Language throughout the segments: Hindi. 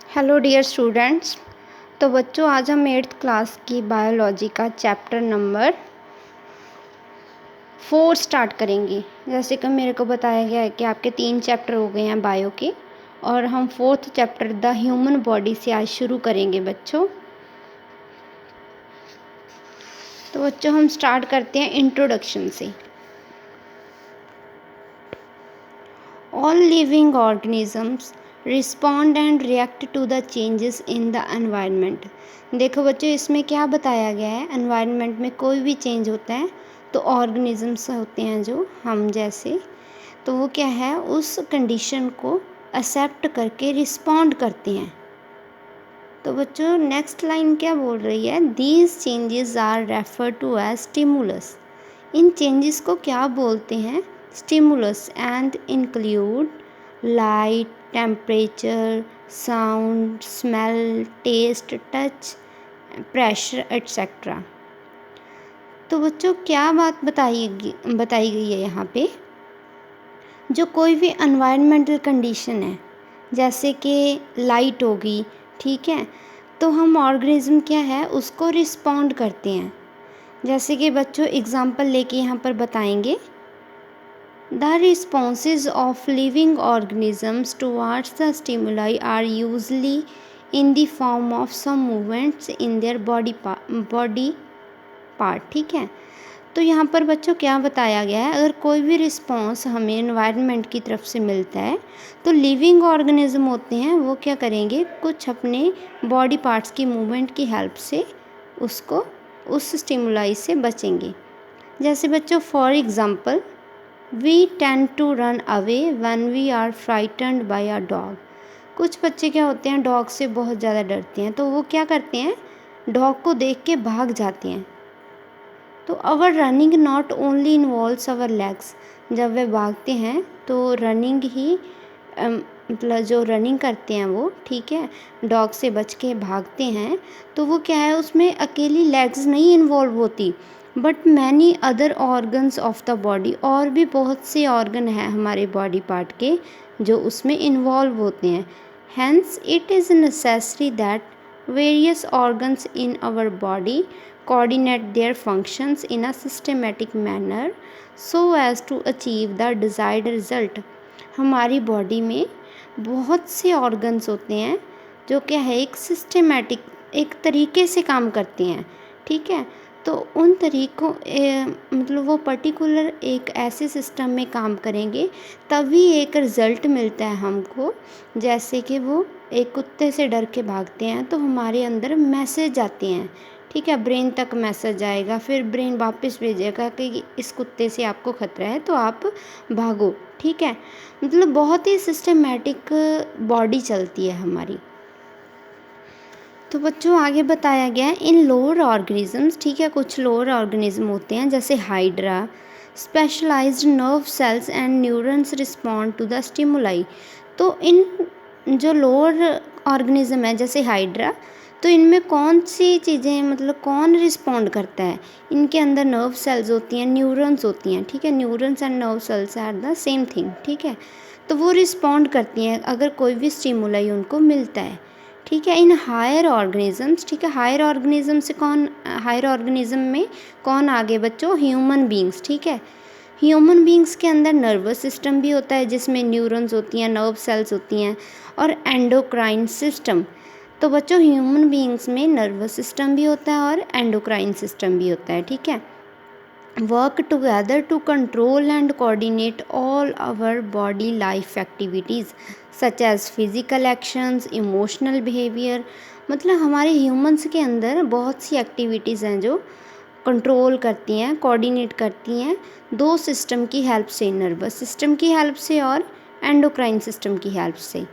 Hello dear students. तो बच्चों आज हम 8th क्लास की बायोलॉजी का चैप्टर नंबर 4 स्टार्ट करेंगे। जैसे कि मेरे को बताया गया है कि आपके 3 चैप्टर हो गए हैं बायो के, और हम 4th chapter the human body से आज शुरू करेंगे बच्चों। तो बच्चों हम स्टार्ट करते हैं इंट्रोडक्शन से। All living organisms respond and react to the changes in the environment. देखो बच्चों, इसमें क्या बताया गया है, एनवायरनमेंट में कोई भी चेंज होता है तो ऑर्गेनिजम्स होते हैं जो हम जैसे, तो वो क्या है, उस कंडीशन को एक्सेप्ट करके रिस्पॉन्ड करते हैं। तो बच्चों नेक्स्ट लाइन क्या बोल रही है, these changes are refer to as stimulus. इन चेंजेस को क्या बोलते हैं, stimulus, and include light, temperature, sound, smell, taste, touch, pressure etcetera. तो बच्चों क्या बात बताई गई है यहाँ पे, जो कोई भी एनवायरमेंटल कंडीशन है, जैसे कि लाइट होगी, ठीक है, तो हम ऑर्गेनिज्म क्या है उसको रिस्पॉन्ड करते हैं। जैसे कि बच्चों एग्जांपल लेके यहाँ पर बताएंगे, the responses of living organisms towards the stimuli are usually in the form of some movements in their body part, ठीक है। तो यहाँ पर बच्चों क्या बताया गया है, अगर कोई भी रिस्पॉन्स हमें एनवायरनमेंट की तरफ से मिलता है तो लिविंग ऑर्गेनिज्म होते हैं वो क्या करेंगे, कुछ अपने बॉडी पार्ट्स की मूवमेंट की हेल्प से उसको उस स्टिमुलाई से बचेंगे। जैसे बच्चों for example, we tend to run away when we are frightened by a dog. कुछ बच्चे क्या होते हैं, डॉग से बहुत ज़्यादा डरते हैं, तो वो क्या करते हैं, डॉग को देख के भाग जाते हैं। तो our running not only involves our legs, जब वे भागते हैं तो रनिंग ही मतलब जो रनिंग करते हैं वो, ठीक है, डॉग से बच के भागते हैं, तो वो क्या है, उसमें अकेली लेग्स नहीं इन्वॉल्व होती, but many other organs of the body, और भी बहुत से ऑर्गन हैं हमारे बॉडी पार्ट के जो उसमें इन्वॉल्व होते हैं। Hence it is necessary that various organs in our body coordinate their functions in a systematic manner so as to achieve the desired result। हमारी बॉडी में बहुत से ऑर्गन्स होते हैं जो क्या है, एक सिस्टमेटिक एक तरीके से काम करते हैं, ठीक है। तो उन तरीक़ों मतलब वो पर्टिकुलर एक ऐसे सिस्टम में काम करेंगे तभी एक रिज़ल्ट मिलता है हमको। जैसे कि वो एक कुत्ते से डर के भागते हैं तो हमारे अंदर मैसेज आते हैं, ठीक है, ब्रेन तक मैसेज आएगा, फिर ब्रेन वापस भेजेगा कि इस कुत्ते से आपको खतरा है तो आप भागो, ठीक है। मतलब बहुत ही सिस्टमेटिक बॉडी चलती है हमारी। तो बच्चों आगे बताया गया है इन लोअर ऑर्गेनिजम्स, ठीक है, कुछ लोअर ऑर्गेनिज्म होते हैं जैसे hydra, specialized nerve cells and neurons respond to the stimuli. तो इन जो लोअर ऑर्गेनिज्म है जैसे हाइड्रा, तो इनमें कौन सी चीज़ें, मतलब कौन रिस्पॉन्ड करता है, इनके अंदर नर्व सेल्स होती हैं, न्यूरॉन्स होती हैं, ठीक है, neurons and nerve cells are the same thing, ठीक है। तो वो रिस्पॉन्ड करती हैं अगर कोई भी स्टिमुलाई उनको मिलता है, ठीक है। इन हायर ऑर्गेनिजम्स, ठीक है, हायर ऑर्गेनिज्म से कौन, हायर ऑर्गेनिज्म में कौन आगे बच्चों, ह्यूमन बींग्स, ठीक है। ह्यूमन बींग्स के अंदर नर्वस सिस्टम भी होता है जिसमें न्यूरॉन्स होती हैं, नर्व सेल्स होती हैं, और एंडोक्राइन सिस्टम। तो बच्चों ह्यूमन बींग्स में नर्वस सिस्टम भी होता है और एंडोक्राइन सिस्टम भी होता है, ठीक है। Work together to control and coordinate all our body life activities such as physical actions, emotional behaviour. मतलब हमारे ह्यूमंस के अंदर बहुत सी एक्टिविटीज़ हैं जो कंट्रोल करती हैं, कोऑर्डिनेट करती हैं दो सिस्टम की हेल्प से, नर्वस सिस्टम की हेल्प से और एंडोक्राइन सिस्टम की हेल्प से।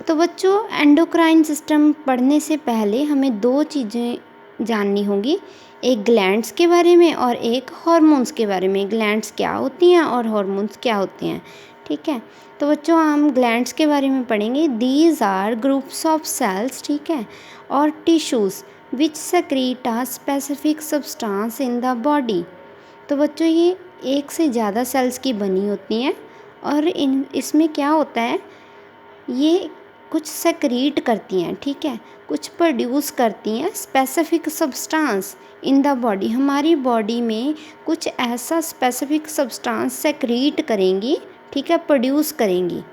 तो बच्चों एंडोक्राइन सिस्टम पढ़ने से पहले हमें दो चीज़ें जाननी होंगी, एक ग्लैंड्स के बारे में और एक हार्मोन्स के बारे में। ग्लैंड्स क्या होती हैं और हार्मोन्स क्या होते हैं, ठीक है। तो बच्चों हम ग्लैंड्स के बारे में पढ़ेंगे। These are groups of cells, ठीक है, और tissues which secrete a specific substance in the body. तो बच्चों ये एक से ज़्यादा सेल्स की बनी होती हैं और इसमें क्या होता है, ये कुछ सेक्रीट करती हैं, ठीक है, कुछ प्रोड्यूस करती हैं specific substance in the body, हमारी बॉडी में कुछ ऐसा स्पेसिफिक सब्सटेंस सेक्रीट करेंगी, ठीक है, प्रोड्यूस करेंगी।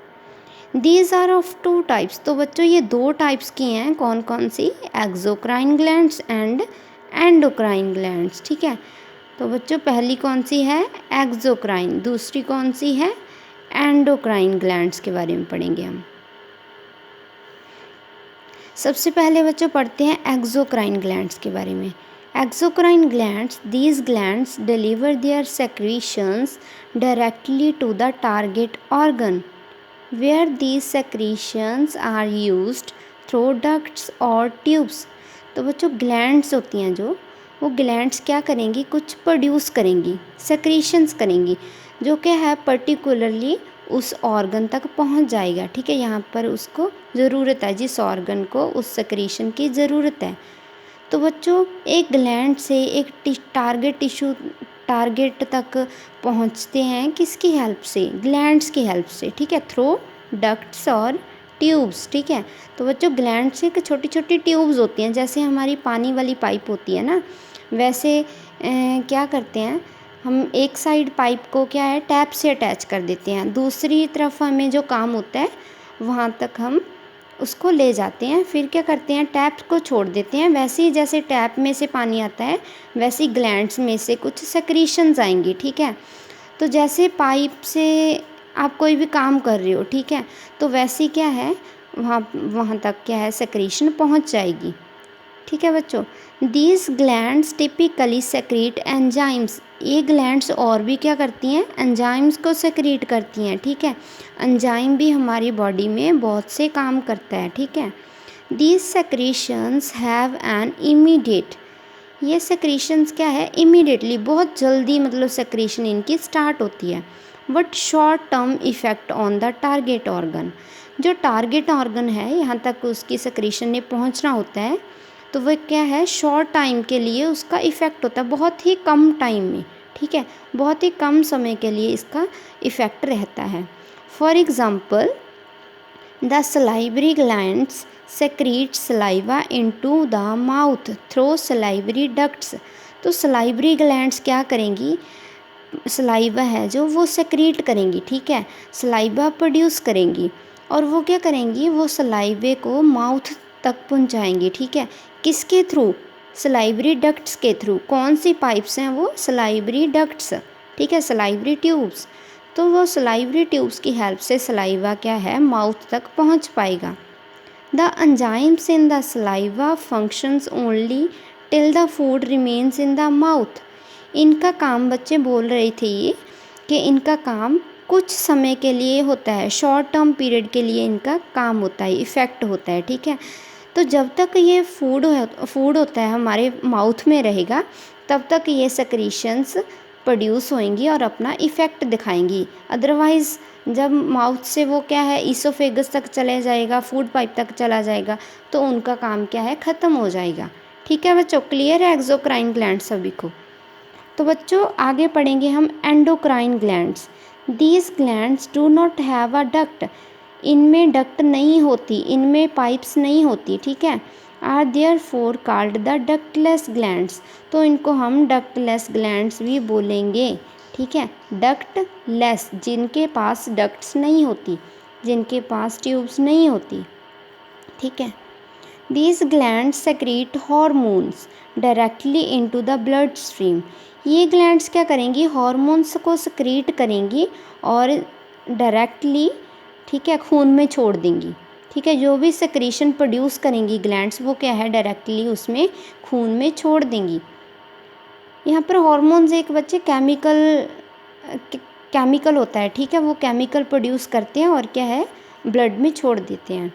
These are of two types, तो बच्चों ये दो टाइप्स की हैं, कौन कौन सी, exocrine glands and endocrine glands, ठीक है। तो बच्चों पहली कौन सी है, एक्सोक्राइन, दूसरी कौन सी है, एंडोक्राइन ग्लैंड्स के बारे में पढ़ेंगे हम। सबसे पहले बच्चों पढ़ते हैं एक्सोक्राइन ग्लैंड्स के बारे में। Exocrine glands, these glands deliver their secretions directly to the target organ where these secretions are used through ducts और ट्यूब्स। तो बच्चों ग्लैंड्स होती हैं जो, वो ग्लैंड्स क्या करेंगी, कुछ प्रोड्यूस करेंगी, सेक्रीशंस करेंगी, जो क्या है पर्टिकुलरली उस ऑर्गन तक पहुंच जाएगा, ठीक है, यहाँ पर उसको ज़रूरत है, जिस ऑर्गन को उस सेक्रीशन की ज़रूरत है। तो बच्चों एक ग्लैंड से एक टारगेट तक पहुँचते हैं किसकी हेल्प से, ग्लैंड्स की हेल्प से, ठीक है, थ्रू डक्ट्स और ट्यूब्स, ठीक है। तो बच्चों ग्लैंड से छोटी छोटी ट्यूब्स होती हैं, जैसे हमारी पानी वाली पाइप होती है ना, वैसे क्या करते हैं हम, एक साइड पाइप को क्या है टैप से अटैच कर देते हैं, दूसरी तरफ हमें जो काम होता है वहाँ तक हम उसको ले जाते हैं, फिर क्या करते हैं टैप को छोड़ देते हैं। वैसे ही जैसे टैप में से पानी आता है वैसे ही ग्लैंड्स में से कुछ सेक्रीशंस आएंगी, ठीक है। तो जैसे पाइप से आप कोई भी काम कर रहे हो, ठीक है, तो वैसे ही क्या है वहाँ तक क्या है सेक्रीशन पहुँच जाएगी, ठीक है बच्चों। These glands typically secrete enzymes, ये ग्लैंड्स और भी क्या करती हैं, एंजाइम्स को सेक्रीट करती हैं, ठीक है। एंजाइम भी हमारी बॉडी में बहुत से काम करता है, ठीक है। These secretions have an immediate, ये सेक्रीशंस क्या है इमीडिएटली, बहुत जल्दी मतलब सेक्रीशन इनकी स्टार्ट होती है, but short term effect on the target organ, जो टारगेट ऑर्गन है यहाँ तक उसकी सेक्रीशन ने पहुँचना होता है, तो वह क्या है शॉर्ट टाइम के लिए उसका इफ़ेक्ट होता है, बहुत ही कम टाइम में, ठीक है, बहुत ही कम समय के लिए इसका इफ़ेक्ट रहता है। For example the salivary glands secrete saliva into the mouth through salivary ducts. तो सलाइवरी ग्लैंड्स क्या करेंगी, सलाइवा है जो वो सेक्रीट करेंगी, ठीक है, सलाइवा प्रोड्यूस करेंगी, और वो क्या करेंगी, वो सलाइवे को माउथ तक पहुंचाएंगी, ठीक है, किसके थ्रू, सलाइवरी डक्ट्स के थ्रू। कौन सी पाइप्स हैं वो, सलाइवरी डक्ट्स, ठीक है, सलाइवरी ट्यूब्स। तो वो सलाइवरी ट्यूब्स की हेल्प से सलाइवा क्या है माउथ तक पहुंच पाएगा। The enzymes in the saliva functions only till the food remains in the mouth. इनका काम, बच्चे बोल रहे थे ये कि इनका काम कुछ समय के लिए होता है, शॉर्ट टर्म पीरियड के लिए इनका काम होता है, इफ़ेक्ट होता है, ठीक है। तो जब तक ये फूड होता है हमारे माउथ में रहेगा तब तक ये सेक्रीशंस प्रोड्यूस होंगी और अपना इफ़ेक्ट दिखाएंगी। अदरवाइज़ जब माउथ से वो क्या है ईसोफेगस तक चले जाएगा, फूड पाइप तक चला जाएगा, तो उनका काम क्या है ख़त्म हो जाएगा, ठीक है बच्चों। क्लियर है एक्सोक्राइन ग्लैंड सभी को। तो बच्चों आगे पढ़ेंगे हम endocrine glands. These glands do not have a duct, इनमें डक्ट नहीं होती, इनमें पाइप्स नहीं होती, ठीक है। Are therefore called the ductless glands, तो इनको हम डक्टलेस ग्लैंड्स भी बोलेंगे, ठीक है, डक्टलेस, जिनके पास डक्ट्स नहीं होती, जिनके पास ट्यूब्स नहीं होती, ठीक है। These glands secrete hormones directly into the blood stream, ये ग्लैंड्स क्या करेंगी, हॉर्मोन्स को सेक्रीट करेंगी और डायरेक्टली, ठीक है, खून में छोड़ देंगी, ठीक है। जो भी सेक्रीशन प्रोड्यूस करेंगी ग्लैंड्स वो क्या है डायरेक्टली उसमें खून में छोड़ देंगी। यहाँ पर हॉर्मोन्स एक बच्चे केमिकल होता है, ठीक है, वो केमिकल प्रोड्यूस करते हैं और क्या है ब्लड में छोड़ देते हैं।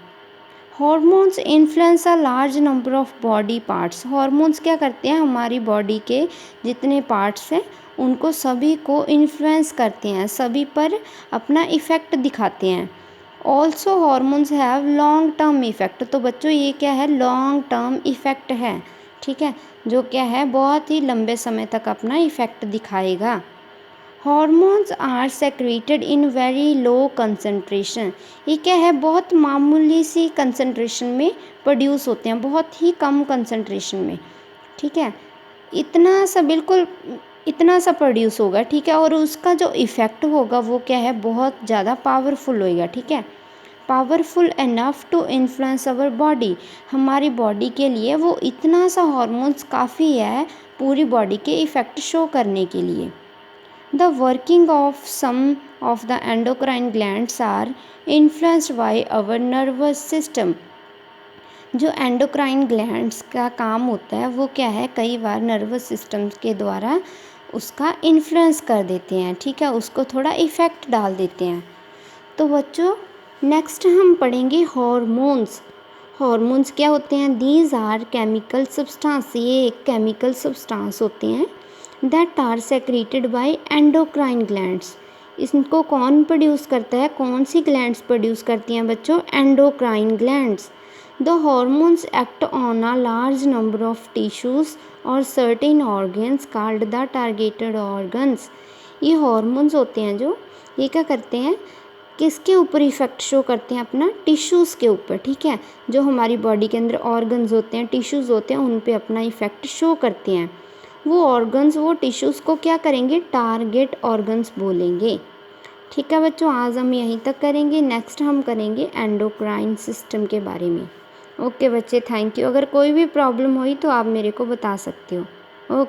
Hormones influence a large number of body parts, hormones क्या करते हैं हमारी बॉडी के जितने पार्ट्स हैं उनको सभी को इन्फ्लुएंस करते हैं, सभी पर अपना इफ़ेक्ट दिखाते हैं। Also hormones have long term effect, तो बच्चों ये क्या है लॉन्ग टर्म इफ़ेक्ट है, ठीक है, जो क्या है बहुत ही लंबे समय तक अपना इफ़ेक्ट दिखाएगा। Hormones are secreted in very low concentration. ये क्या है, बहुत मामूली सी कंसंट्रेशन में प्रोड्यूस होते हैं, बहुत ही कम कंसंट्रेशन में, ठीक है, इतना सा, बिल्कुल इतना सा प्रोड्यूस होगा, ठीक है, और उसका जो इफ़ेक्ट होगा वो क्या है, बहुत ज़्यादा पावरफुल होएगा, ठीक है, powerful enough to influence our body. हमारी बॉडी के लिए वो इतना सा हॉर्मोन्स काफ़ी है पूरी बॉडी के इफ़ेक्ट शो करने के लिए। The working of some of the endocrine glands are influenced by our nervous system। जो एंडोक्राइन ग्लैंड्स का काम होता है वो क्या है, कई बार नर्वस सिस्टम के द्वारा उसका इन्फ्लुएंस कर देते हैं, ठीक है, उसको थोड़ा इफ़ेक्ट डाल देते हैं। तो बच्चों नेक्स्ट हम पढ़ेंगे हॉर्मोन्स। हॉर्मोन्स क्या होते हैं, दीज आर केमिकल सब्सटेंस, ये एक केमिकल सब्सटेंस होते हैं that are secreted by endocrine glands. इनको कौन प्रोड्यूस करता है, कौन सी ग्लैंड्स प्रोड्यूस करती हैं बच्चों, endocrine glands. The hormones act on a large number of tissues or certain organs called the targeted organs. ये हॉर्मोन्स होते हैं जो, ये क्या करते हैं, किसके ऊपर इफ़ेक्ट शो करते हैं, अपना टिश्यूज़ के ऊपर, ठीक है, जो हमारी बॉडी के अंदर ऑर्गन्स होते हैं, टिश्यूज़ होते हैं, उन पे अपना इफ़ेक्ट शो करते हैं। वो ऑर्गन्स, वो टिश्यूज़ को क्या करेंगे, टारगेट ऑर्गन्स बोलेंगे। ठीक है बच्चों, आज हम यहीं तक करेंगे, नेक्स्ट हम करेंगे एंडोक्राइन सिस्टम के बारे में। ओके बच्चे, थैंक यू। अगर कोई भी प्रॉब्लम हुई तो आप मेरे को बता सकते हो।